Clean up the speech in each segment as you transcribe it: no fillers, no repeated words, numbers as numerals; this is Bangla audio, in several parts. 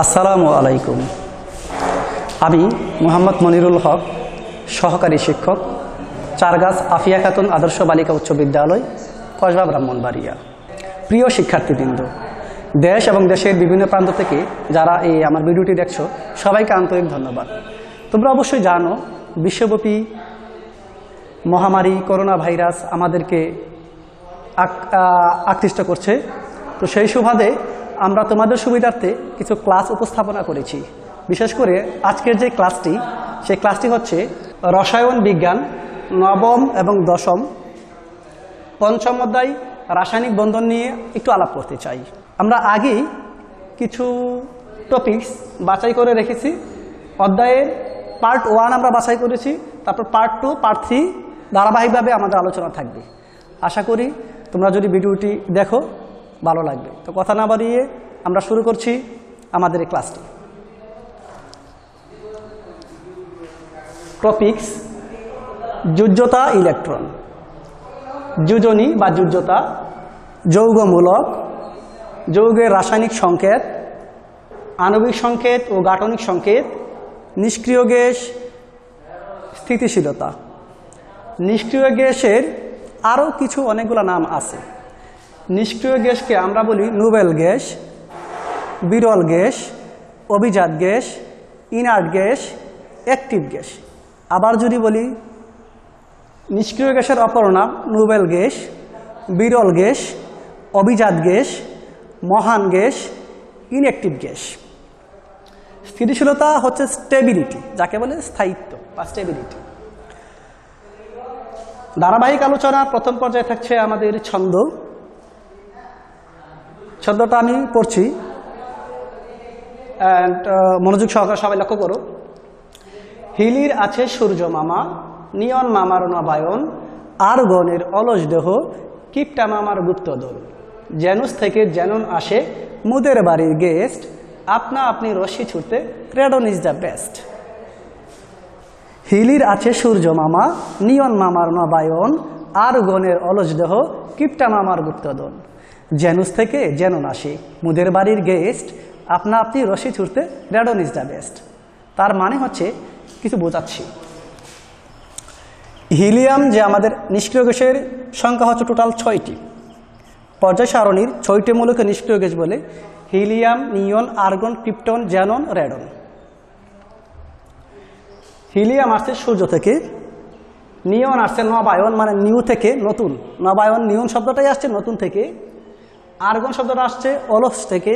আসসালামু আলাইকুম। আমি মোহাম্মদ মনিরুল হক, সহকারী শিক্ষক, চারগাছ আফিয়া খাতুন আদর্শ বালিকা উচ্চ বিদ্যালয়, কসবা, ব্রাহ্মণবাড়িয়া। প্রিয় শিক্ষার্থীবৃন্দ, দেশ এবং দেশের বিভিন্ন প্রান্ত থেকে যারা এই আমার ভিডিওটি দেখছো, সবাইকে আন্তরিক ধন্যবাদ। তোমরা অবশ্যই জানো, বিশ্বব্যাপী মহামারী করোনা ভাইরাস আমাদেরকে আকৃষ্ট করছে। তো সেই সুবাদে আমরা তোমাদের সুবিধার্থে কিছু ক্লাস উপস্থাপনা করেছি। বিশেষ করে আজকের যে ক্লাসটি, সেই ক্লাসটি হচ্ছে রসায়ন বিজ্ঞান নবম এবং দশম পঞ্চম অধ্যায় রাসায়নিক বন্ধন নিয়ে একটু আলাপ করতে চাই। আমরা আগেই কিছু টপিকস বাছাই করে রেখেছি। অধ্যায়ের পার্ট 1 আমরা বাছাই করেছি, তারপর পার্ট 2, পার্ট 3 ধারাবাহিকভাবে আমাদের আলোচনা থাকবে। আশা করি তোমরা যদি ভিডিওটি দেখো ভালো লাগবে। তো কথা না বাড়িয়ে আমরা শুরু করছি আমাদের এই ক্লাসটি। টপিকস: যোজ্যতা ইলেকট্রন, যোজনী বা যোজ্যতা, যৌগমূলক, যৌগের রাসায়নিক সংকেত, আণবিক সংকেত ও গাঠনিক সংকেত, নিষ্ক্রিয় গ্যাস, স্থিতিশীলতা। নিষ্ক্রিয় গ্যাসের আরও কিছু অনেকগুলো নাম আছে। নিষ্ক্রিয় গ্যাসকে আমরা বলি নোবেল গ্যাস, বিরল গ্যাস, অভিজাত gas, inert gas, active gas. আবার যদি বলি নিষ্ক্রিয় গ্যাসের অপর নাম নোবেল গ্যাস, বিরল গ্যাস, অভিজাত গ্যাস, মহান গ্যাস, ইনঅ্যাক্টিভ গ্যাস। স্থিতিশীলতা হচ্ছে স্টেবিলিটি, যাকে বলে স্থায়িত্ব বা স্টেবিলিটি। ধারাবাহিক আলোচনা প্রথম পর্যায়ে থাকছে আমাদের ছন্দ। ছন্দটা আমি পড়ছি, মনোযোগ সহকারে সবাই লক্ষ্য করো। হিলির আছে সূর্য মামা, নিয়ন মামার নবায়ন, আর্গনের অলস দেহ, কিপটা মামার গুপ্তদল। জেনুস থেকে জেনন আসে, মুদের বাড়ির গেস্ট, আপনা আপনি রশ্মি ছুটতে, রেডন ইজ দ্য বেস্ট। হিলির আছে সূর্য মামা, নিয়ন মামার নবায়ন, আর্গনের অলস দেহ, কিপটা মামার গুপ্তদল। জেনুস থেকে জেনন আসে, মুদের বাড়ির গেস্ট, আপনা আপনি রশ্মি ছুটতে, রেডন ইজ দ্য বেস্ট। তার মানে হচ্ছে, কিছু বোঝাচ্ছি। হিলিয়াম যে আমাদের নিষ্ক্রিয় গ্যাসের সংখ্যা হচ্ছে টোটাল 6টি। পর্যায় সারণীর 6টি মূলকে নিষ্ক্রিয় গ্যাস বলে: হিলিয়াম, নিয়ন, argon, krypton, Xanon, radon. Helium আসছে সূর্য থেকে, নিয়ন আসছে নবায়ন মানে নিউ থেকে, নতুন। নবায়ন নিয়ন শব্দটাই আসছে নতুন থেকে। আর্গন শব্দটা আসছে অলস থেকে।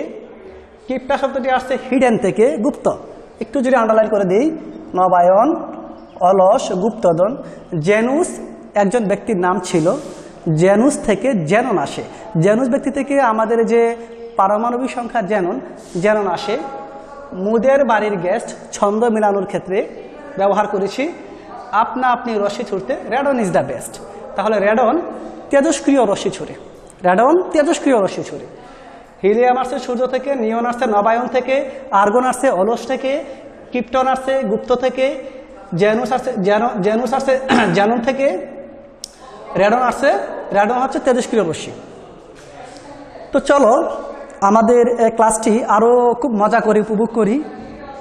কিপটা শব্দটি আসছে হিডেন থেকে, গুপ্ত। একটু যদি আন্ডারলাইন করে দিই, নবায়ন, অলস, গুপ্তদন। জেনুস একজন ব্যক্তির নাম ছিল, জেনুস থেকে জেনন আসে। জেনুস ব্যক্তি থেকে আমাদের যে পারমাণবিক সংখ্যা জেনন আসে। মুদের বাড়ির গেস্ট ছন্দ মেলানোর ক্ষেত্রে ব্যবহার করেছি। আপনা আপনি রশ্মি ছুটতে, রেডন ইজ দ্য বেস্ট। তাহলে রেডন তেজস্ক্রিয় রশ্মি ছুড়ে, রেডন তেজস্ক্রিয় রশ্মি ছুড়ে। হিলিয়াম আসছে সূর্য থেকে, নিয়ন আসছে নবায়ন থেকে, আর্গন আসছে অলস থেকে, ক্রিপ্টন আসছে গুপ্ত থেকে, জেনুস আসছে জ্যানন থেকে, রেডন হচ্ছে তেজস্ক্রিয় রশ্মি। তো চলো আমাদের ক্লাসটি আরও খুব মজা করে উপভোগ করি।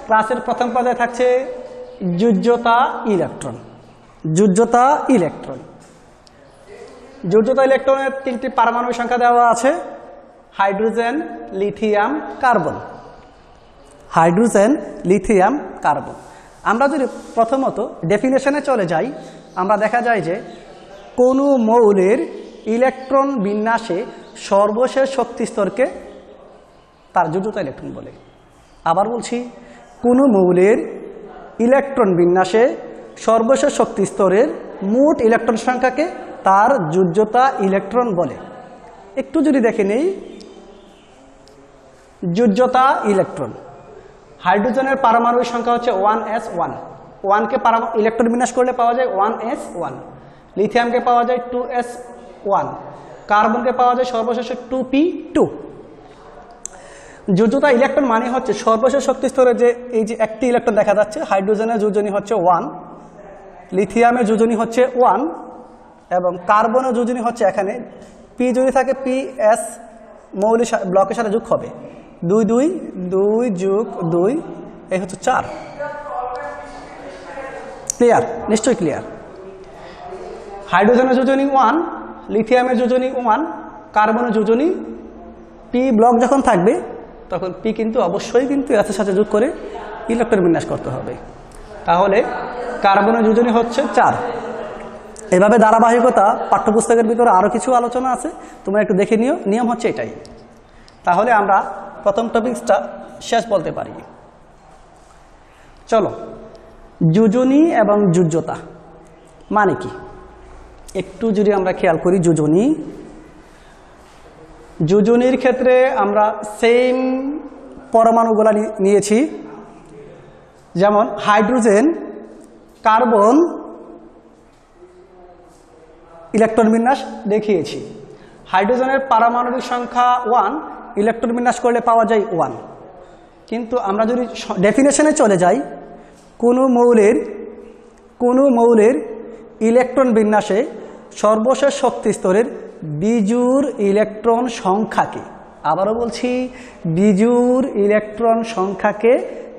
ক্লাসের প্রথম পর্যায়ে থাকছে যোজ্যতা ইলেকট্রন। যোজ্যতা ইলেকট্রন, যোজ্যতা ইলেকট্রনের 3টি পারমাণবিক সংখ্যা দেওয়া আছে: hydrogen, lithium, carbon. Hydrogen, lithium, carbon. আমরা যদি প্রথমত ডেফিনেশনে চলে যাই, আমরা দেখা যায় যে কোনো মৌলের ইলেকট্রন বিন্যাসে সর্বশেষ শক্তি স্তরকে তার যোজ্যতা ইলেকট্রন বলে। আবার বলছি, কোনো মৌলের ইলেকট্রন বিন্যাসে সর্বশেষ শক্তি স্তরের মোট ইলেকট্রন সংখ্যাকে তার যোজ্যতা ইলেকট্রন বলে। একটু যদি দেখে নেই, যোজ্যতা ইলেকট্রন। হাইড্রোজেনের পারমাণবিক সংখ্যা হচ্ছে 1s1। 1কে ইলেকট্রন বিন্যাস করলে পাওয়া যায় 1s1। লিথিয়ামকে পাওয়া যায় 2s1। কার্বনকে পাওয়া যায় সর্বশেষে 2p2। যোজ্যতা ইলেকট্রন মানে হচ্ছে সর্বশেষ শক্তি স্তরে যে এই যে একটি ইলেকট্রন দেখা যাচ্ছে, হাইড্রোজেনের যোজনী হচ্ছে 1, লিথিয়ামের যোজনী হচ্ছে 1 এবং কার্বনের যোজনী হচ্ছে এখানে পি যদি থাকে, পি এস মৌলিক ব্লকের সাথে যোগ হবে। 2 2 2 যোগ 2 এই হচ্ছে 4। ক্লিয়ার? নিশ্চয়ই ক্লিয়ার। হাইড্রোজেনের যোজনী 1, লিথিয়ামের যোজনী 1, কার্বনের যোজনী p ব্লক যখন থাকবে তখন p কিন্তু অবশ্যই কিন্তু এর সাথে যোগ করে ইলেকট্রন বিন্যাস করতে হবে। তাহলে কার্বনের যোজনী হচ্ছে 4। এভাবে ধারাবাহিকতা পাঠ্যপুস্তকের ভিতরে আরও কিছু আলোচনা আছে, তোমরা একটু দেখে নিও। নিয়ম হচ্ছে এটাই। তাহলে আমরা প্রথম টপিকসটা শেষ বলতে পারি। চলো, যোজনী এবং যোজ্যতা মানে কি একটু যদি আমরা খেয়াল করি। যোজনীর ক্ষেত্রে আমরা সেম পরমাণুগুলা নিয়েছি, যেমন হাইড্রোজেন, কার্বন ইলেকট্রন বিন্যাস দেখিয়েছি। হাইড্রোজেনের পারমাণবিক সংখ্যা 1, ইলেকট্রন বিন্যাস করলে পাওয়া যায় 1। কিন্তু আমরা যদি ডেফিনেশনে চলে যাই, কোনো মৌলের ইলেকট্রন বিন্যাসে সর্বশেষ শক্তি স্তরের বিজোড় ইলেকট্রন সংখ্যাকে, আবারও বলছি বিজোড় ইলেকট্রন সংখ্যাকে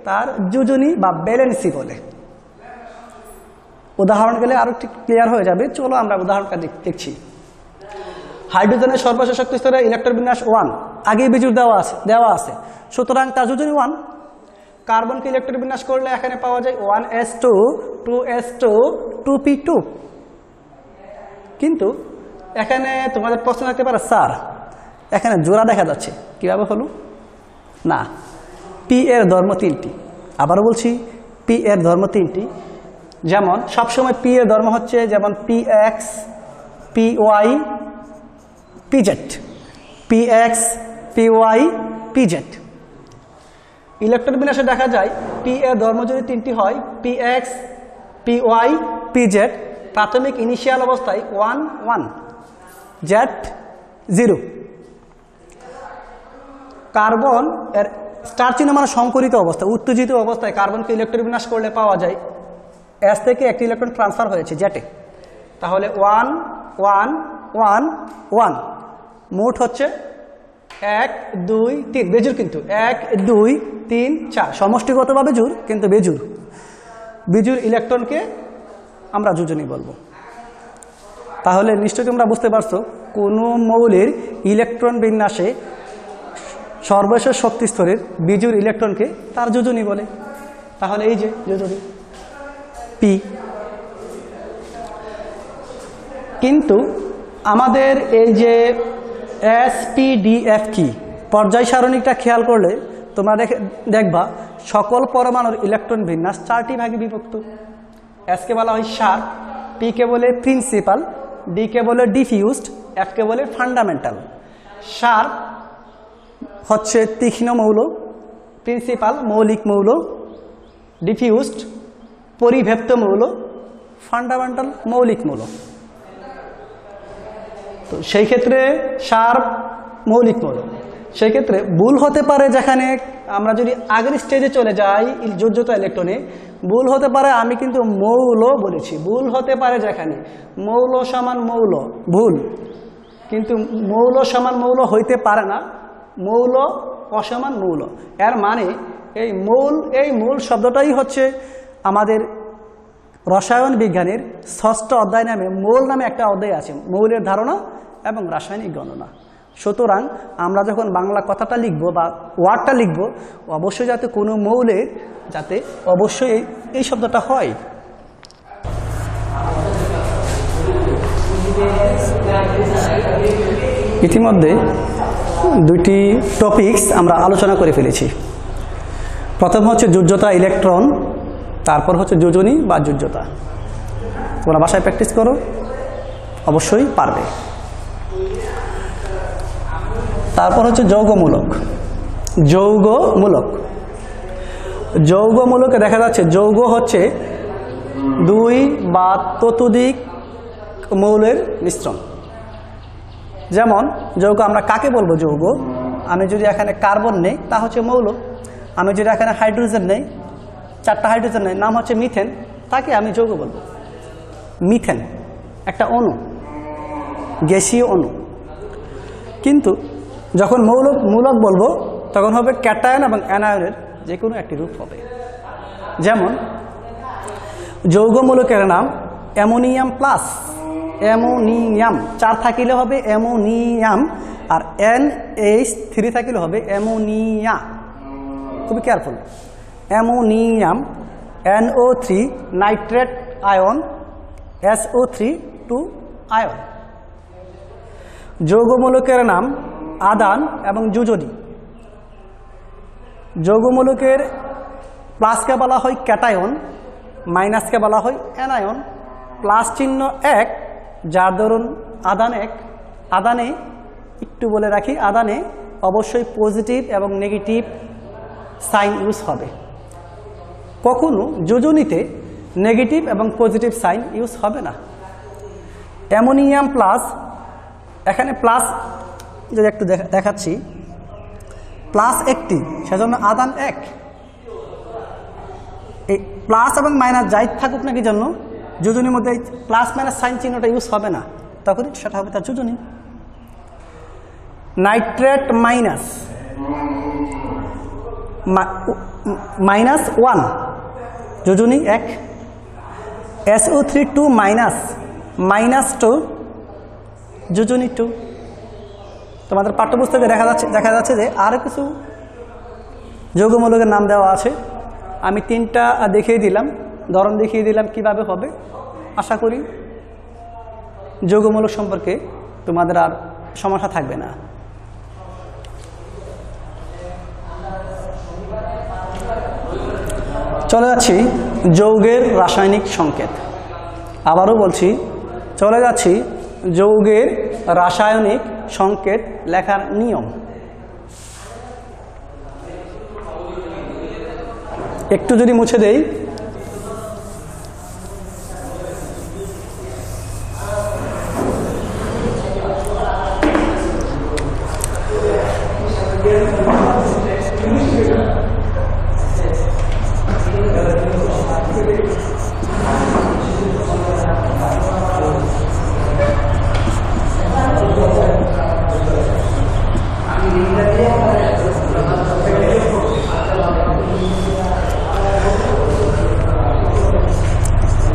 তার যোজনী বা ব্যালেন্সি বলে। উদাহরণ গেলে আরো একটু ক্লিয়ার হয়ে যাবে। চলো আমরা উদাহরণটা দেখছি। হাইড্রোজেনের সর্বশেষ শক্তি স্তরে ইলেকট্রন বিন্যাস 1, আগেই বিজোড় দেওয়া আছে, সুতরাং তার যোজনী 1। কার্বনকে ইলেকট্রন বিন্যাস করলে এখানে পাওয়া যায় 1s2 2s2 2p2। কিন্তু এখানে তোমাদের প্রশ্ন থাকতে পারে, স্যার এখানে জোড়া দেখা যাচ্ছে, কিভাবে হলো? না, পি এর ধর্ম 3টি। আবারও বলছি, পি এর ধর্ম 3টি। যেমন সবসময় পি এর ধর্ম হচ্ছে যেমন px py pz, px py pz। Electron বিন্যাসে দেখা যায় পি এর ধর্ম যদি 3টি হয়, px py pz, প্রাথমিক ইনিশিয়াল অবস্থায় 1 1 z 0। কার্বন এর স্টার চিহ্ন মানে সংকরিত অবস্থা, উত্তেজিত অবস্থায় কার্বনকে ইলেকট্রন বিন্যাস করলে পাওয়া যায় S থেকে একটি ইলেকট্রন ট্রান্সফার হয়েছে জেটে। তাহলে 1 1 1 1, মোট হচ্ছে 1 2 3, বেজুর কিন্তু 1 2 3 4, সমষ্টিগতভাবে জোড় কিন্তু বেজুর ইলেকট্রনকে আমরা যোজনী বলবো। তাহলে নিশ্চয়ই তোমরা বুঝতে পারছো কোনো মৌলের ইলেকট্রন বিন্যাসে সর্বশেষ শক্তি স্তরের বিজোড় ইলেকট্রনকে তার যোজনী বলে। তাহলে এই যে যোজনী পি। কিন্তু আমাদের এই যে SPDF কি পর্যায় সারণীটা খেয়াল করলে তোমরা দেখবা সকল পরমাণুর ইলেকট্রন বিন্যাস 4টি ভাগে বিভক্ত। S কে বলা হয় শার্প, P কে বলে প্রিন্সিপাল, D কে বলে ডিফিউজড, F কে বলে ফান্ডামেন্টাল। শার্প হচ্ছে তীক্ষ্ণ মৌল, প্রিন্সিপাল মৌলিক মৌল, ডিফিউজড পরিব্যাপ্ত মৌল, ফান্ডামেন্টাল মৌলিক মৌল। তো সেই ক্ষেত্রে শার্প মৌলিক মৌল। সেই ক্ষেত্রে ভুল হতে পারে, যেখানে আমরা যদি আগের স্টেজে চলে যাই যোজ্যতা ইলেকট্রনে, ভুল হতে পারে, আমি কিন্তু মৌল বলেছি, ভুল হতে পারে যেখানে মৌল সমান মৌল, ভুল। কিন্তু মৌল সমান মৌল হইতে পারে না, মৌল অসমান মৌল। এর মানে এই মৌল শব্দটাই হচ্ছে আমাদের রসায়ন বিজ্ঞানের 6ষ্ঠ অধ্যায় নামে মৌল নামে একটা অধ্যায় আছে, মৌলের ধারণা এবং রাসায়নিক গণনা। সুতরাং আমরা যখন বাংলা কথাটা লিখব বা ওয়ার্ডটা লিখব, অবশ্যই যাতে কোনো মৌলের যাতে অবশ্যই এই শব্দটা হয়। ইতিমধ্যে 2টি টপিকস আমরা আলোচনা করে ফেলেছি। প্রথম হচ্ছে যোজ্যতা ইলেকট্রন, তারপর হচ্ছে যোজনী বা যোজ্যতা। তোমরা বাসায় প্র্যাকটিস করো, অবশ্যই পারবে। তারপর হচ্ছে যৌগমূলক। যৌগমূলকে দেখা যাচ্ছে যৌগ হচ্ছে 2 বা ততোধিক মৌলের মিশ্রণ। যেমন যৌগ আমরা কাকে বলবো যৌগ? আমি যদি এখানে কার্বন নেই তা হচ্ছে মৌল, আমি যদি এখানে হাইড্রোজেন নেই, 4টা হাইড্রোজেন নেই, নাম হচ্ছে মিথেন, তাকে আমি যৌগ বলবো। মিথেন একটা অণু, গ্যাসীয় অণু। কিন্তু যখন মূলক বলবো তখন হবে ক্যাটায়ন এবং অ্যানায়নের যে কোনো একটি রূপ হবে। যেমন যৌগমূলকের নাম অ্যামোনিয়াম প্লাস, অ্যামোনিয়াম 4 থাকিলে হবে অ্যামোনিয়াম, আর NH3 থাকিলে হবে অ্যামোনিয়া। খুবই careful. Ammonium NO3 nitrate ion SO3 2 ion. যৌগমূলকের নাম আদান এবং যোজনী। যৌগমূলকের প্লাসকে বলা হয় ক্যাটায়ন, মাইনাসকে বলা হয় অ্যানায়ন। প্লাস চিহ্ন 1, যার ধরুন আদান 1। আদানে একটু বলে রাখি, আদানে অবশ্যই পজিটিভ এবং নেগেটিভ সাইন ইউজ হবে। কখনো যোজনীতে নেগেটিভ এবং পজিটিভ সাইন ইউজ হবে না। অ্যামোনিয়াম প্লাস, এখানে প্লাস যদি একটু দেখাচ্ছি, প্লাস একটি, সেজন্য আদান 1। এই প্লাস এবং মাইনাস যাই থাকুক না কি জন্য যোজনীর মধ্যে প্লাস মাইনাস সাইন চিহ্নটা ইউজ হবে না, তখনই সেটা হবে তার যোজনী। নাইট্রেট মাইনাস -1 যোজনী 1। SO3 2 মাইনাস -2 যোজনী 2। তোমাদের পাঠ্যপুস্তকে দেখা যাচ্ছে যে আরও কিছু যৌগমূলকের নাম দেওয়া আছে। আমি 3টা দেখিয়ে দিলাম, ধরন দেখিয়ে দিলাম কিভাবে হবে। আশা করি যৌগমূলক সম্পর্কে তোমাদের আর সমস্যা থাকবে না। চলে যাচ্ছি যৌগের রাসায়নিক সংকেত। আবারও বলছি, চলে যাচ্ছি যৌগের রাসায়নিক সংকেত লেখার নিয়ম। একটু যদি মুছে দেই,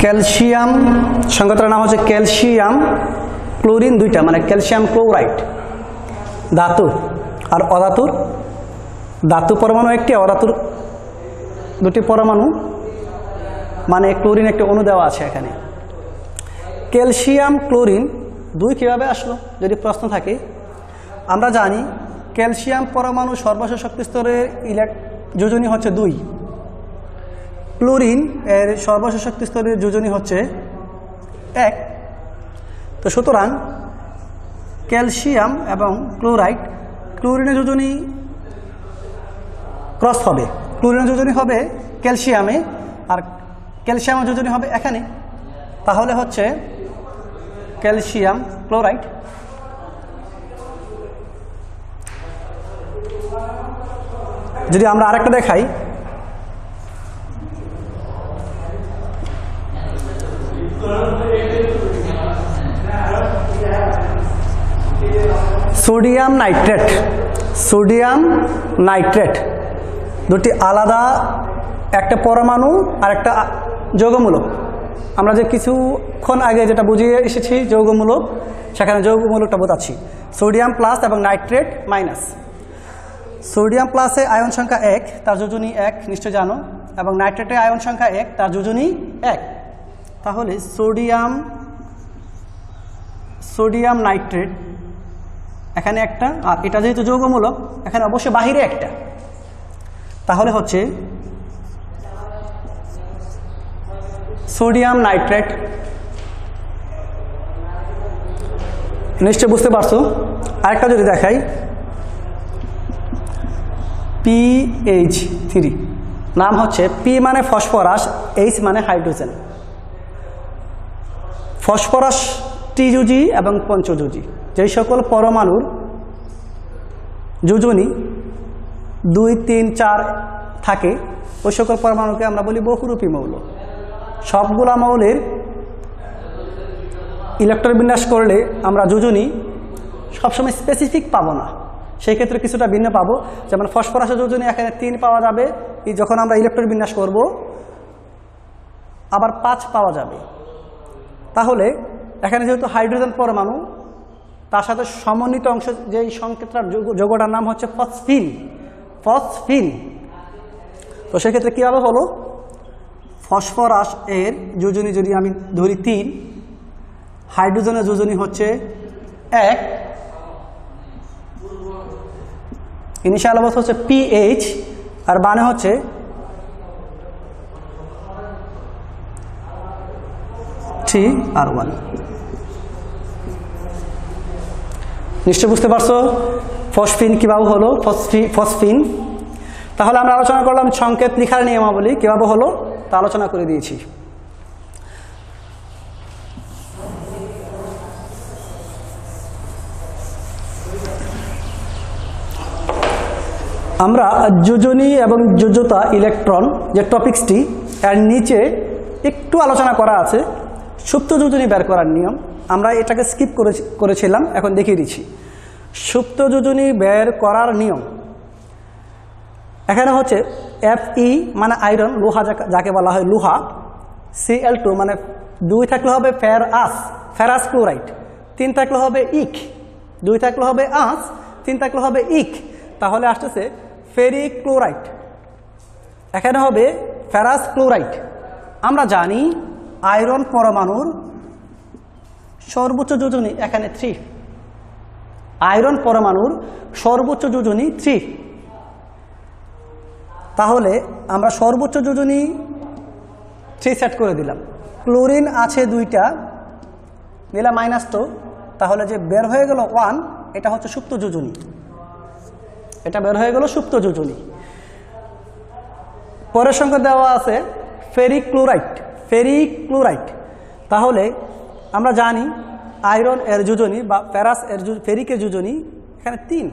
ক্যালসিয়াম সংকেতের নাম হচ্ছে ক্যালসিয়াম ক্লোরিন 2টা, মানে ক্যালসিয়াম ক্লোরাইড। ধাতু আর অধাতুর, ধাতু পরমাণু একটি, অধাতুর 2টি পরমাণু, মানে ক্লোরিন একটি অণু দেওয়া আছে এখানে। ক্যালসিয়াম ক্লোরিন 2 কীভাবে আসলো যদি প্রশ্ন থাকে? আমরা জানি ক্যালসিয়াম পরমাণু সর্বশেষ শক্তি স্তরের যোজনী হচ্ছে 2। ক্লোরিন এর সর্বশেষ শক্তি স্তরের যোজনী হচ্ছে 1। তো সুতরাং ক্যালসিয়াম এবং ক্লোরাইড, ক্লোরিনের যোজনী ক্রস হবে। ক্লোরিনের যোজনী হবে ক্যালসিয়ামে, আর ক্যালসিয়ামের যোজনী হবে এখানে। তাহলে হচ্ছে ক্যালসিয়াম ক্লোরাইড। যদি আমরা আরেকটা দেখাই, সোডিয়াম নাইট্রেট, সোডিয়াম নাইট্রেট 2টি আলাদা, একটা পরমাণু আর একটা যৌগমূলক। আমরা যে কিছুক্ষণ আগে যেটা বুঝিয়ে এসেছি যৌগমূলক, সেখানে যৌগমূলকটা বোঝাচ্ছি। সোডিয়াম প্লাস এবং নাইট্রেট মাইনাস। সোডিয়াম প্লাসে আয়ন সংখ্যা 1, তার যোজনী 1 নিশ্চয় জানো, এবং নাইট্রেটে আয়ন সংখ্যা 1, তার যোজনী 1। তাহলে সোডিয়াম নাইট্রেট এখানে একটা, আর এটা যেহেতু যৌগমূলক এখানে অবশ্যই বাহিরে একটা, তাহলে হচ্ছে সোডিয়াম নাইট্রেট। নিশ্চয় বুঝতে পারছো। আরেকটা যদি দেখাই, PH3, নাম হচ্ছে P মানে ফসফরাস, H মানে হাইড্রোজেন। ফসফরাস ত্রিযোজী এবং পঞ্চযোজী, যেই সকল পরমাণুর যোজনী 2, 3, 4 থাকে, ওই সকল পরমাণুকে আমরা বলি বহুরূপী মৌল। সবগুলা মৌলের ইলেকট্রন বিন্যাস করলে আমরা যোজনী সবসময় স্পেসিফিক পাবো না, সেই ক্ষেত্রে কিছুটা ভিন্ন পাবো। যেমন ফসফরাসের যোজনী এখানে 3 পাওয়া যাবে, যখন আমরা ইলেকট্রন বিন্যাস করব, আবার 5 পাওয়া যাবে। তাহলে এখানে যেহেতু হাইড্রোজেন পরমাণু, তার সাথে সমন্বিত অংশ যে সংকেতটার যৌগটার নাম হচ্ছে ফসফিন। ফসফিন। তো সেক্ষেত্রে কীভাবে হলো, ফসফরাস এর যোজনী যদি আমি ধরি 3, হাইড্রোজেনের যোজনী হচ্ছে 1, ইনিশিয়াল অবস্থা হচ্ছে PH, আর বানে হচ্ছে R1। নিশ্চয় বুঝতে পারছো ফসফিন কিভাবে হলো, ফসফিন। তাহলে আমরা আলোচনা করলাম সংকেত লেখার নিয়মাবলী কিভাবে হলো, তা আলোচনা করে দিয়েছি। আমরা যোজনী এবং যোজ্যতা ইলেকট্রন যে টপিক্সটি, এর নিচে একটু আলোচনা করা আছে সুপ্ত যোজনী বের করার নিয়ম। আমরা এটাকে স্কিপ করেছিলাম, এখন দেখিয়ে দিচ্ছি সুপ্ত যোজনী বের করার নিয়ম। এখানে হচ্ছে Fe মানে আয়রন, লোহা যাকে বলা হয় লোহা, Cl2 মানে 2 থাকলে হবে ফেরাস ক্লোরাইড, 3 থাকলে হবে ইক, 2 থাকলে হবে আঁশ, 3 থাকলে হবে ইক, তাহলে আসতেছে ফেরিক ক্লোরাইড। এখানে হবে ফেরাস ক্লোরাইড। আমরা জানি আয়রন পরমাণুর সর্বোচ্চ যোজনী এখানে 3, আয়রন পরমাণুর সর্বোচ্চ যোজনী 3। তাহলে আমরা সর্বোচ্চ যোজনী 3 সেট করে দিলাম। ক্লোরিন আছে 2টা, দিলাম -2, তাহলে যে বের হয়ে গেল 1, এটা হচ্ছে সুপ্ত যোজনী, এটা বের হয়ে গেল সুপ্ত যোজনী। পরের সংখ্যা দেওয়া আছে ফেরিক ক্লোরাইড। তাহলে আমরা জানি আয়রন এর যোজনী বা ফেরিকের যোজনী এখানে 3,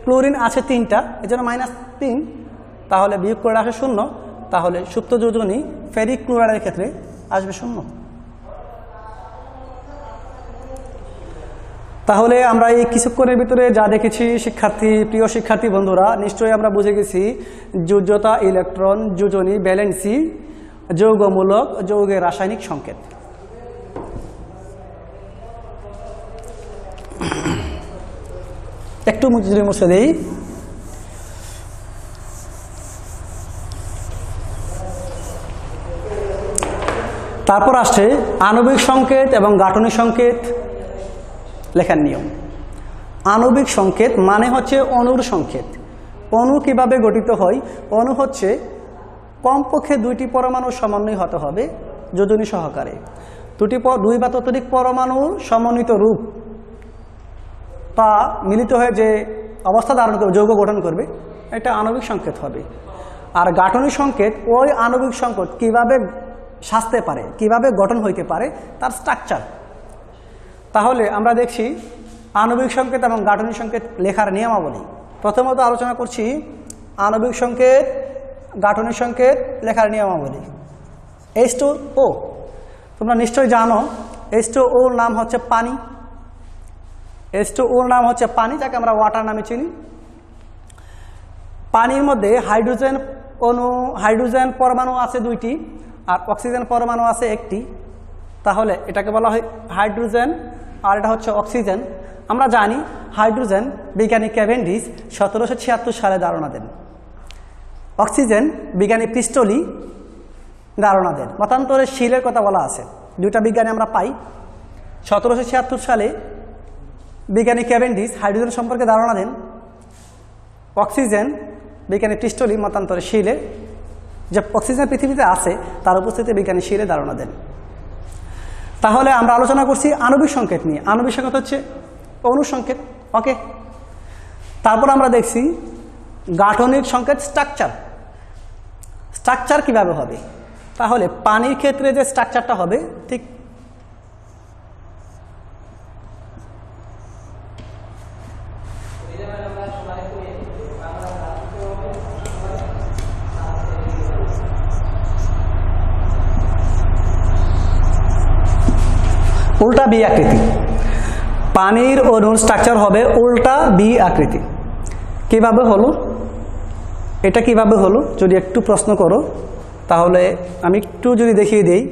ক্লোরিন আছে 3টা, এজন্য -3, তাহলে বিয়োগ করে আসে 0, তাহলে সুপ্ত যোজনী ফেরিক ক্লোরাইডের ক্ষেত্রে আসবে 0। তাহলে আমরা এই কিছুক্ষণের ভিতরে যা দেখেছি প্রিয় শিক্ষার্থী বন্ধুরা, নিশ্চয়ই আমরা বুঝে গেছি যোজ্যতা ইলেকট্রন, যোজনী, ভ্যালেন্সি, যৌগমূলক, যৌগের রাসায়নিক সংকেত। একটু মুছে দেই। তারপর আসছে আণবিক সংকেত এবং গাঠনিক সংকেত লেখার নিয়ম। আণবিক সংকেত মানে হচ্ছে অণুর সংকেত। অণু কিভাবে গঠিত হয়? অণু হচ্ছে কমপক্ষে 2টি পরমাণুর সমন্বয় হতে হবে যোজনী সহকারে। 2 বা ততোধিক পরমাণুর সমন্বিত রূপ তা মিলিত হয়ে যে অবস্থা ধারণ করবে, যৌগ গঠন করবে, এটা আণবিক সংকেত হবে। আর গাঠনিক সংকেত ওই আণবিক সংকেত কিভাবে সাজতে পারে, কিভাবে গঠন হইতে পারে, তার স্ট্রাকচার। তাহলে আমরা দেখছি আণবিক সংকেত এবং গাঠনিক সংকেত লেখার নিয়মাবলী। প্রথমত আলোচনা করছি আণবিক সংকেত, গাঠনিক সংকেত লেখার নিয়মাবলী। H2O তোমরা নিশ্চয়ই জানো, H2Oর নাম হচ্ছে পানি। H2Oর নাম হচ্ছে পানি, যাকে আমরা ওয়াটার নামে চিনি। পানির মধ্যে হাইড্রোজেন পরমাণু আছে 2টি, আর অক্সিজেন পরমাণু আছে 1টি। তাহলে এটাকে বলা হয় হাইড্রোজেন, আর এটা হচ্ছে অক্সিজেন। আমরা জানি হাইড্রোজেন বিজ্ঞানী ক্যাভেন্ডিশ 1776 সালে ধারণা দেন। অক্সিজেন বিজ্ঞানী প্রিস্টলি ধারণা দেন। মতান্তরে শিলের কথা বলা আছে। 2টা বিজ্ঞানী আমরা পাই। 1776 সালে বিজ্ঞানী ক্যাভেন্ডিশ হাইড্রোজেন সম্পর্কে ধারণা দেন। অক্সিজেন বিজ্ঞানী প্রিস্টলি মতান্তরে শিলে, যে অক্সিজেন পৃথিবীতে আছে তার উপস্থিতি বিজ্ঞানী শিলে ধারণা দেন। তাহলে আমরা আলোচনা করছি আণবিক সংকেত নিয়ে। আণবিক সংকেত হচ্ছে অণু সংকেত, ওকে। তারপর আমরা দেখছি গাঠনিক সংকেত, স্ট্রাকচার কিভাবে হবে। তাহলে পানির ক্ষেত্রে যে স্ট্রাকচারটা হবে ঠিক উল্টা বি আকৃতি। পানির অণুর স্ট্রাকচার হবে উল্টা বি আকৃতি। কিভাবে হলো এটা, কিভাবে হলো যদি একটু প্রশ্ন করো তাহলে আমি একটু যদি দেখিয়ে দেই।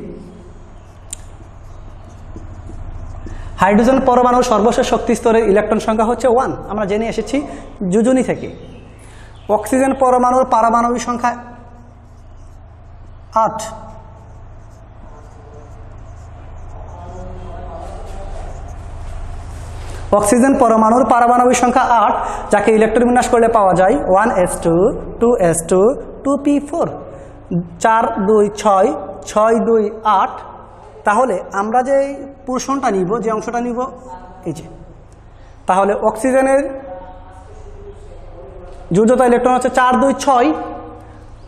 হাইড্রোজেন পরমাণুর সর্বশেষ শক্তি স্তরের ইলেকট্রন সংখ্যা হচ্ছে 1, আমরা জেনে এসেছি যোজনী থেকে। অক্সিজেন পরমাণুর পারমাণবিক সংখ্যা 8। অক্সিজেন পরমাণুর পারমাণবিক সংখ্যা 8, যাকে ইলেকট্রন বিন্যাস করলে পাওয়া যায় 1s2 2s2 2p4 4 2 6 6 2 8। তাহলে আমরা যে পোর্শনটা নিব, যে অংশটা নিব এই যে, তাহলে অক্সিজেনের যোজ্যতা ইলেকট্রন হচ্ছে 4 2 6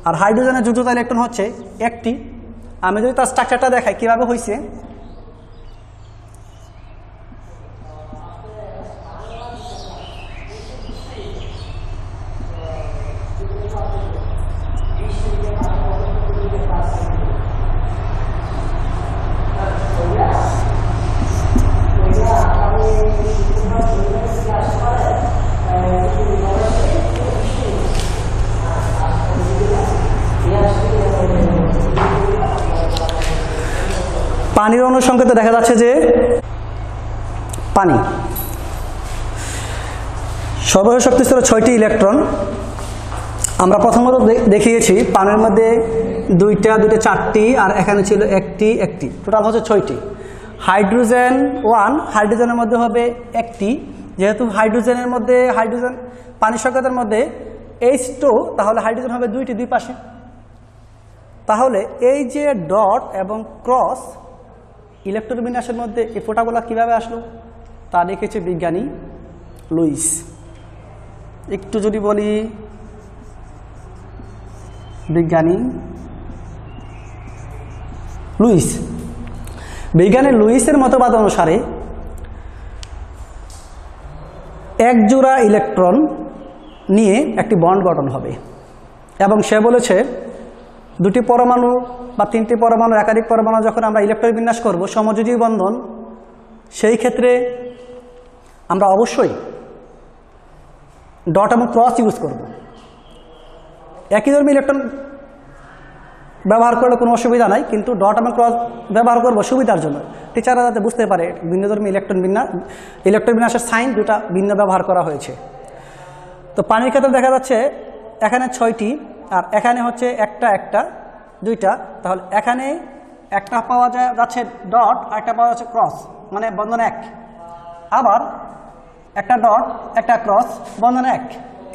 আর হাইড্রোজেনের যোজ্যতা ইলেকট্রন হচ্ছে 1টি। আমি যদি তার স্ট্রাকচারটা দেখাই কিভাবে হয়েছে, পানির অণুর সংকেতে দেখা যাচ্ছে যে পানি সর্বশেষ শক্তি স্তরে 6টি ইলেকট্রন। আমরা প্রথমত দেখিয়েছি পানির মধ্যে 2টা 4টি আর এখানে ছিল 1টি, টোটাল হচ্ছে 6টি। হাইড্রোজেন 1, হাইড্রোজেনের মধ্যে হবে 1টি। যেহেতু হাইড্রোজেনের মধ্যে পানির সংকেতের মধ্যে H2, তাহলে হাইড্রোজেন হবে 2টি দুই পাশে। তাহলে এই যে ডট এবং ক্রস ইলেকট্রন বিন্যাসের মধ্যে এই ফোঁটাগুলো কীভাবে আসলো তা দেখেছে বিজ্ঞানী লুইস। একটু যদি বলি, বিজ্ঞানী লুইসের মতবাদ অনুসারে এক জোড়া ইলেকট্রন নিয়ে একটি বন্ড গঠন হবে এবং সে বলেছে 2টি পরমাণু বা 3টি পরমাণু, একাধিক পরমাণু যখন আমরা ইলেকট্রন বিন্যাস করব সমযোজী বন্ধন, সেই ক্ষেত্রে আমরা অবশ্যই ডট এবং ক্রস ইউজ করব। একই ধর্মী ইলেকট্রন ব্যবহার করলে কোনো অসুবিধা নাই, কিন্তু ডট এবং ক্রস ব্যবহার করব সুবিধার জন্য, টিচাররা যাতে বুঝতে পারে ভিন্নধর্মী ইলেকট্রন বিন্যাসের সাইন দুটা ভিন্ন ব্যবহার করা হয়েছে। তো পানির ক্ষেত্রে দেখা যাচ্ছে এখানে 6টি আর এখানে হচ্ছে একটা 2টা। তাহলে এখানে একটা পাওয়া যাচ্ছে ডট আর একটা পাওয়া যাচ্ছে ক্রস, মানে বন্ধন 1। আবার একটা ডট একটা ক্রস, বন্ধন 1।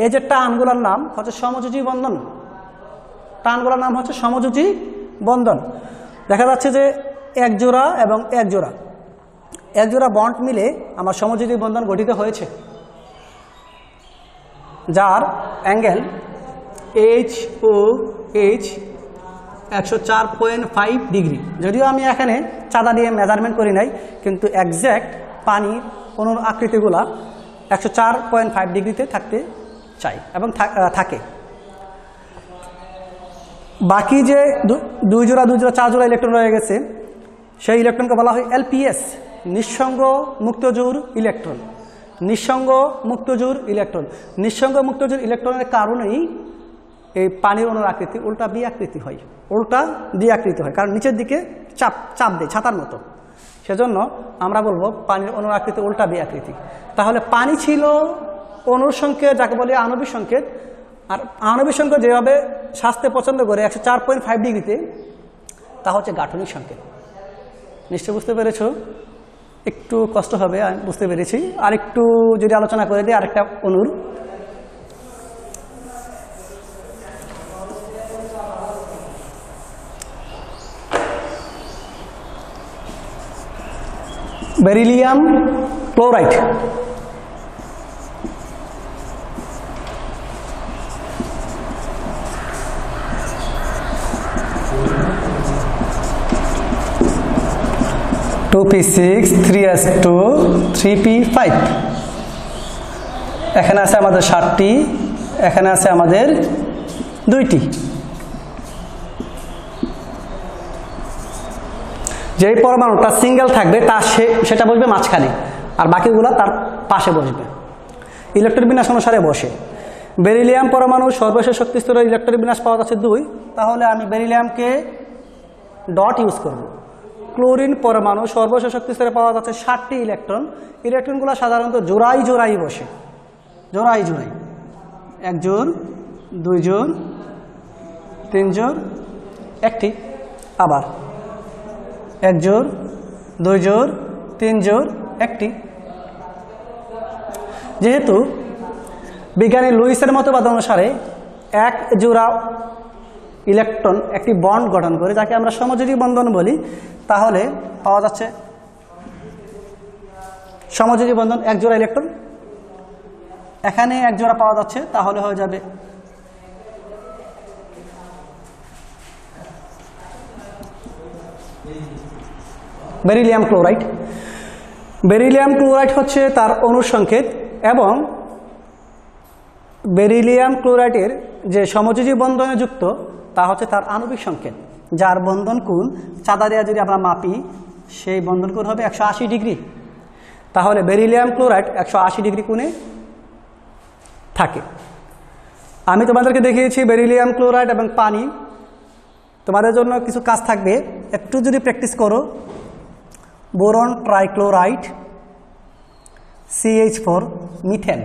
এই যে টানগুলোর নাম হচ্ছে সমযোজী বন্ধন, টানগুলোর নাম হচ্ছে সমযোজী বন্ধন। দেখা যাচ্ছে যে এক জোড়া এবং এক জোড়া বন্ড মিলে আমার সমযোজী বন্ধন গঠিত হয়েছে, যার অ্যাঙ্গেল HOH 104.5 ডিগ্রি। যদিও আমি এখানে চাঁদা দিয়ে মেজারমেন্ট করি নাই, কিন্তু একজ্যাক্ট পানি অনুর আকৃতিগুলা 104.5 ডিগ্রিতে থাকতে চাই এবং থাকে। বাকি যে 2 জোড়া 4 জোড়া ইলেকট্রন রয়ে গেছে, সেই ইলেকট্রনকে বলা হয় LPS, নিঃসঙ্গ মুক্তজোড় ইলেকট্রন। নিঃসঙ্গ মুক্তজোড় ইলেকট্রনের কারণেই এই পানির অণুর আকৃতি উল্টা বি আকৃতি হয়, কারণ নিচের দিকে চাপ দেয় ছাতার মতো। সেজন্য আমরা বলবো পানির অণুর আকৃতি উল্টা বি আকৃতি। তাহলে পানি ছিল অণুর সংকেত, যাকে বলে আণবিক সংকেত। আর আণবিক সংকেত যেভাবে সাজতে পছন্দ করে 104.5 ডিগ্রিতে, তা হচ্ছে গাঠনিক সংকেত। নিশ্চয় বুঝতে পেরেছ? একটু কষ্ট হবে, আমি বুঝতে পেরেছি। আর একটু যদি আলোচনা করে দিই আরেকটা অণুর, beryllium chloride. (2p6 3s2 3p5) এখানে আছে আমাদের 7টি, এখানে আছে আমাদের 2টি। যেই পরমাণুটা সিঙ্গেল থাকবে সেটা বসবে মাঝখানে, আর বাকিগুলো তার পাশে বসবে, ইলেকট্রন বিন্যাস অনুসারে বসে। বেরিলিয়াম পরমাণুর সর্বশেষ শক্তি স্তরের ইলেকট্রন বিন্যাস পাওয়া যাচ্ছে 2, তাহলে আমি বেরিলিয়ামকে ডট ইউজ করব। ক্লোরিন পরমাণু সর্বশেষ শক্তি স্তরে পাওয়া যাচ্ছে 60টি ইলেকট্রন। ইলেকট্রনগুলো সাধারণত জোড়াই জোড়াই বসে, জোড়াই জোড়াই, 1 জোড় 2 জোড় 3 জোড়, একটি, আবার 1 জোড় 2 জোড় 3 জোড়, একটি। যেহেতু বিজ্ঞানী লুইসের মতবাদ অনুসারে এক জোড়া ইলেকট্রন একটি বন্ড গঠন করে, যাকে আমরা সমযোজী বন্ধন বলি, তাহলে পাওয়া যাচ্ছে সমযোজী বন্ধন 1 জোড়া ইলেকট্রন। এখানে 1 জোড়া পাওয়া যাচ্ছে, তাহলে হয়ে যাবে বেরিলিয়াম ক্লোরাইড। বেরিলিয়াম ক্লোরাইড হচ্ছে তার অণুর সংকেত, এবং বেরিলিয়াম ক্লোরাইডের যে সমযোজী বন্ধনে যুক্ত তা হচ্ছে তার আণবিক সংকেত, যার বন্ধন কোণ চাঁদা দেওয়া যদি আমরা মাপি, সেই বন্ধন কোণ হবে 180 ডিগ্রি। তাহলে বেরিলিয়াম ক্লোরাইড 180 ডিগ্রি কোণে থাকে। আমি তোমাদেরকে দেখিয়েছি বেরিলিয়াম ক্লোরাইড এবং পানি। তোমাদের জন্য কিছু কাজ থাকবে, একটু যদি প্র্যাকটিস করো। Boron trichloride, CH4, methane.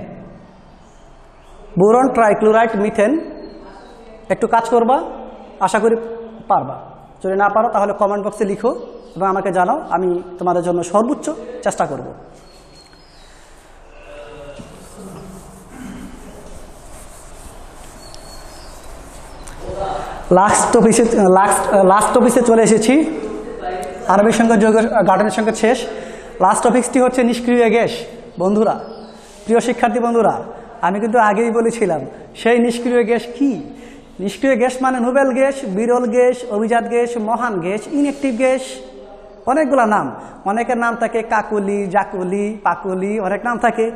Boron trichloride, methane, একটু কাজ করবা, আশা করি পারবা। যদি না পারো তাহলে কমেন্ট বক্সে লিখো এবং আমাকে জানাও, আমি তোমাদের জন্য সর্বোচ্চ চেষ্টা করব। লাস্ট টপিক্সে চলে এসেছি। আণবিক সংখ্যা যৌগ গাঠনিক সংখ্যা শেষ। লাস্ট টপিক্সটি হচ্ছে নিষ্ক্রিয় গ্যাস। বন্ধুরা, প্রিয় শিক্ষার্থী বন্ধুরা, আমি কিন্তু আগেই বলেছিলাম সেই নিষ্ক্রিয় গ্যাস কি। নিষ্ক্রিয় গ্যাস মানে নোবেল গ্যাস, বিরল গ্যাস, অভিজাত গ্যাস, মহান গ্যাস, ইনঅ্যাক্টিভ গ্যাস, অনেকগুলো নাম। অনেকের নাম থাকে কাকলি, জাকলি, পাকলি, অনেক নাম থাকে।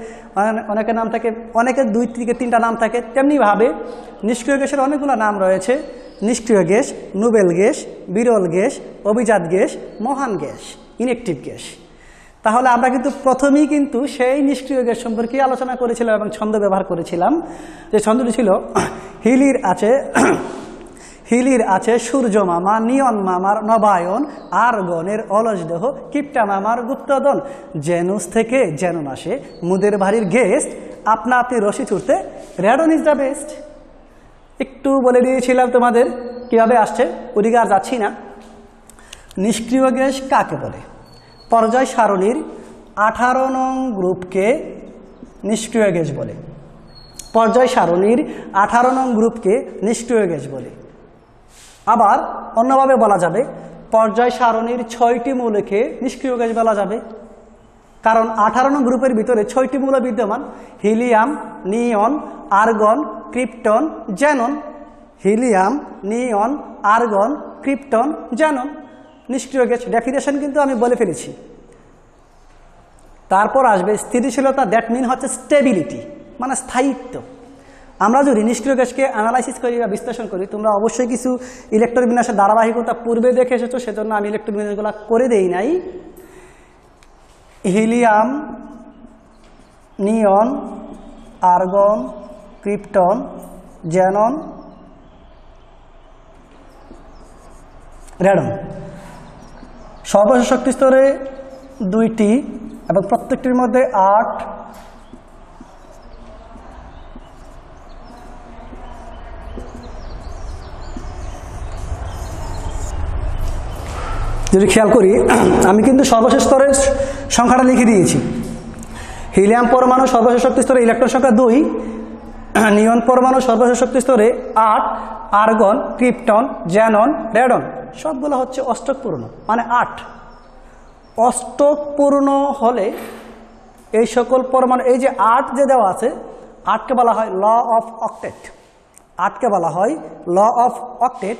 অনেকের নাম থাকে, অনেকের 2 থেকে 3টা নাম থাকে। তেমনিভাবে নিষ্ক্রিয় গ্যাসের অনেকগুলো নাম রয়েছে। নিষ্ক্রিয় গ্যাস, নোবেল গ্যাস, বিরল গ্যাস, অভিজাত গ্যাস, মহান গ্যাস, ইনঅ্যাক্টিভ গ্যাস। তাহলে আমরা কিন্তু প্রথমেই কিন্তু সেই নিষ্ক্রিয় গ্যাস সম্পর্কে আলোচনা করেছিলাম এবং ছন্দ ব্যবহার করেছিলাম। যে ছন্দটি ছিল, হিলির আছে সূর্য মামা, নিয়ন মামার নবায়ন, আর্গনের অলস দেহ, কিপটা মামার গুপ্তদন, জেনুস থেকে জেনন আসে, মুদের বাড়ির গেস্ট, আপনা আপনি রশি ছুটতে, রেডন ইজ দ্য বেস্ট। একটু বলে দিয়েছিলাম তোমাদের কিভাবে আসছে, ওদিকে আর যাচ্ছি না। নিষ্ক্রিয় গ্যাস কাকে বলে? পর্যায় সারণীর 18 নং গ্রুপকে নিষ্ক্রিয় গ্যাস বলে। পর্যায় সারণীর 18 নং গ্রুপকে নিষ্ক্রিয় গ্যাস বলে। আবার অন্যভাবে বলা যাবে, পর্যায় সারণীর 6টি মৌলকে নিষ্ক্রিয় গ্যাস বলা যাবে, কারণ 18 নং গ্রুপের ভিতরে 6টি মৌল বিদ্যমান। হিলিয়াম, নিয়ন, আর্গন, ক্রিপ্টন, জ্যানন। হিলিয়াম, নিয়ন, আর্গন, ক্রিপ্টন, জ্যানন নিষ্ক্রিয় গ্যাস। ডেফিনেশন কিন্তু আমি বলে ফেলেছি। তারপর আসবে স্থিতিশীলতা, দ্যাট মিন হচ্ছে স্টেবিলিটি, মানে স্থায়িত্ব। আমরা যদি নিষ্ক্রিয় গ্যাসকে অ্যানালাইসিস করি বা বিশ্লেষণ করি, তোমরা অবশ্যই কিছু ইলেকট্রন বিন্যাসের ধারাবাহিকতা পূর্বে দেখে এসেছো, সেজন্য আমি ইলেকট্রন বিন্যাসগুলো করে দেই নাই। হিলিয়াম, নিয়ন, আর্গন, ক্রিপ্টন, জ্যানন, রেডন। সর্বশেষ শক্তি স্তরে 2টি এবং প্রত্যেকটির মধ্যে 8 যদি খেয়াল করি, আমি কিন্তু সর্বশেষ স্তরের সংখ্যাটা লিখে দিয়েছি। হিলিয়াম পরমাণু সর্বশেষ শক্তি স্তরে ইলেকট্রন সংখ্যা 2, নিয়ন পরমাণু সর্বশেষ শক্তি স্তরে 8, আর্গন, ক্রিপ্টন, জ্যানন, রেডন সবগুলো হচ্ছে অষ্টকপূর্ণ, মানে 8। অষ্টকপূর্ণ হলে এই সকল পরমাণু, এই যে 8 যে দেওয়া আছে, 8কে বলা হয় ল অফ অক্টেট। 8কে বলা হয় ল অফ অক্টেট।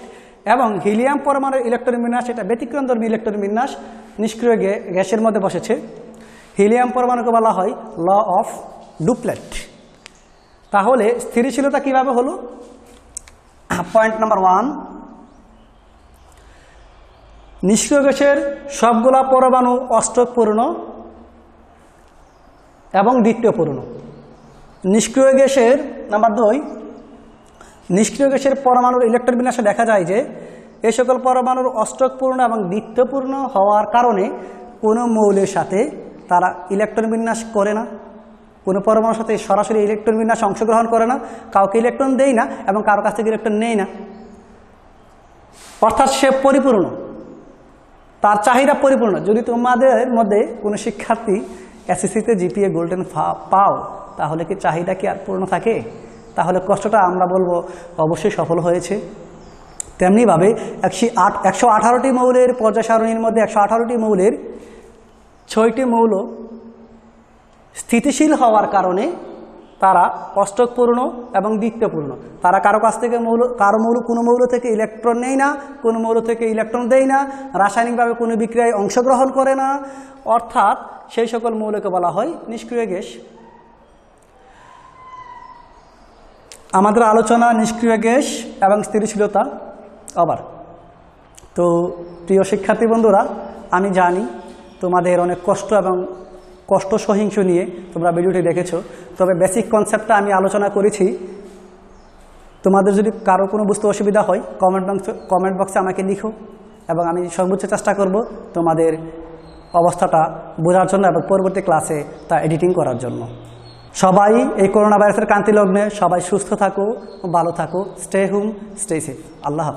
এবং হিলিয়াম পরমাণুর ইলেকট্রন বিন্যাস, এটা ব্যতিক্রমধর্মী ইলেকট্রন বিন্যাস, নিষ্ক্রিয় গ্যাসের মধ্যে বসেছে। হিলিয়াম পরমাণুকে বলা হয় ল অফ ডুপ্লেট। তাহলে স্থিতিশীলতা কিভাবে হলো? পয়েন্ট নাম্বার 1, নিষ্ক্রিয় গ্যাসের সবগুলা পরমাণু অষ্টকপূর্ণ এবং দ্বিতীয়পূর্ণ। নিষ্ক্রিয় গ্যাসের নাম্বার 2, নিষ্ক্রিয় গ্যাসের পরমাণুর ইলেকট্রন বিন্যাসে দেখা যায় যে এই সকল পরমাণুর অষ্টকপূর্ণ এবং দ্বিতীয়পূর্ণ হওয়ার কারণে কোনো মৌলের সাথে তারা ইলেকট্রন বিন্যাস করে না, কোনো পরমাণুর সাথে সরাসরি ইলেকট্রন বিন্যাসে অংশগ্রহণ করে না, কাউকে ইলেকট্রন দেয় না এবং কারো কাছ থেকে ইলেকট্রন নেয় না। অর্থাৎ সে পরিপূর্ণ, তার চাহিদা পরিপূর্ণ। যদি তোমাদের মধ্যে কোনো শিক্ষার্থী এসএসসিতে জিপিএ গোল্ডেন পাও, তাহলে কি চাহিদা কি আর পূর্ণ থাকে? তাহলে কষ্টটা আমরা বলবো অবশ্যই সফল হয়েছে। তেমনিভাবে 118টি মৌলের পর্যায় সারণীর মধ্যে 118টি মৌলের 6টি মৌল স্থিতিশীল হওয়ার কারণে তারা অষ্টকপূর্ণ এবং দ্বিতীয়পূর্ণ। তারা কারো কাছ থেকে কোনো মৌল থেকে ইলেকট্রন নেয় না, কোনো মৌল থেকে ইলেকট্রন দেয় না, রাসায়নিকভাবে কোনো বিক্রিয়ায় অংশগ্রহণ করে না। অর্থাৎ সেই সকল মৌলকে বলা হয় নিষ্ক্রিয় গ্যাস। আমাদের আলোচনা নিষ্ক্রিয় গ্যাস এবং স্থিতিশীলতা আবার। তো প্রিয় শিক্ষার্থী বন্ধুরা, আমি জানি তোমাদের অনেক কষ্ট এবং কষ্ট সহিংস নিয়ে তোমরা ভিডিওটি দেখেছো, তবে বেসিক কনসেপ্টটা আমি আলোচনা করেছি। তোমাদের যদি কারো কোনো বুঝতে অসুবিধা হয় কমেন্ট বক্সে আমাকে লিখো এবং আমি সর্বোচ্চ চেষ্টা করব তোমাদের অবস্থাটা বোঝার জন্য এবং পরবর্তী ক্লাসে তা এডিটিং করার জন্য। সবাই এই করোনা ভাইরাসের ক্রান্তি লগ্নে সবাই সুস্থ থাকো, ভালো থাকো। Stay home, stay safe. Allah হাফেজ।